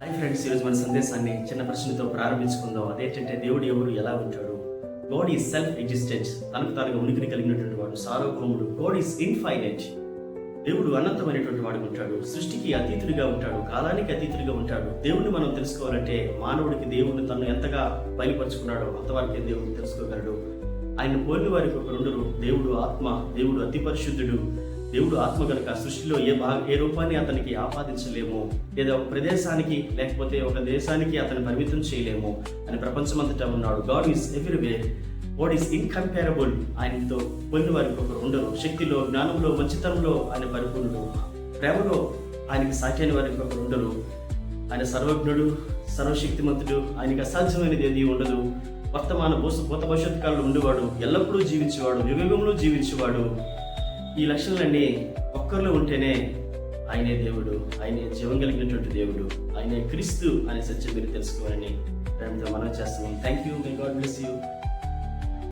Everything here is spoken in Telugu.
హాయ్ ఫ్రెండ్స్, ఈరోజు మన సందేశాన్ని చిన్న ప్రశ్నతో ప్రారంభించుకుందాం. అదేంటంటే దేవుడు ఎవరు, ఎలా ఉంటాడు? గాడ్ ఈజ్ సెల్ఫ్ ఎగ్జిస్టెన్స్, తనకు తానుగా ఉనికిని కలిగినటువంటి వాడు, సార్వభౌముడు. గాడ్ ఈజ్ ఇన్ఫైనైట్, దేవుడు అనంతమైనటువంటి వాడు ఉంటాడు. సృష్టికి అతీతుడిగా ఉంటాడు, కాలానికి అతీతుడిగా ఉంటాడు. దేవుడిని మనం తెలుసుకోవాలంటే మానవుడికి దేవుడిని తను ఎంతగా బయలుపరుచుకున్నాడో అంతవరకే దేవుడిని తెలుసుకోగలడు. ఆయన పోలిన వారికి ఒకరుండరు. దేవుడు ఆత్మ, దేవుడు అతి పరిశుద్ధుడు. దేవుడు ఆత్మ కనుక సృష్టిలో ఏ రూపాన్ని అతనికి ఆపాదించలేము, లేదా ఒక ప్రదేశానికి లేకపోతే ఒక దేశానికి అతను పరిమితం చేయలేము. అని ప్రపంచమంతటా ఉన్నాడు. God is everywhere. God is incomparable. ఆయనతో పోలిన వారికి ఒకరు ఉండరు. శక్తిలో, జ్ఞానంలో, మంచితనంలో ఆయన పరిపూర్ణుడు. ప్రేమలో ఆయనకి సాటి అయిన వారికి ఒకరు ఉండరు. ఆయన సర్వజ్ఞుడు, సర్వశక్తిమంతుడు. ఆయనకి అసాధ్యమైనది ఏది ఉండదు. వర్తమాన భూత భవిష్యత్ కాలంలో ఉండేవాడు, ఎల్లప్పుడూ జీవించేవాడు, యుగంలో జీవించేవాడు. ఈ లక్షణాలన్నీ ఒక్కరిలో ఉంటేనే ఆయనే దేవుడు, ఆయనే జీవం కలిగినటువంటి దేవుడు, ఆయనే క్రీస్తు అనే సత్యం మీరు తెలుసుకోవాలని ప్రేమతో మనం చేస్తున్నాం. Thank you. May God bless you.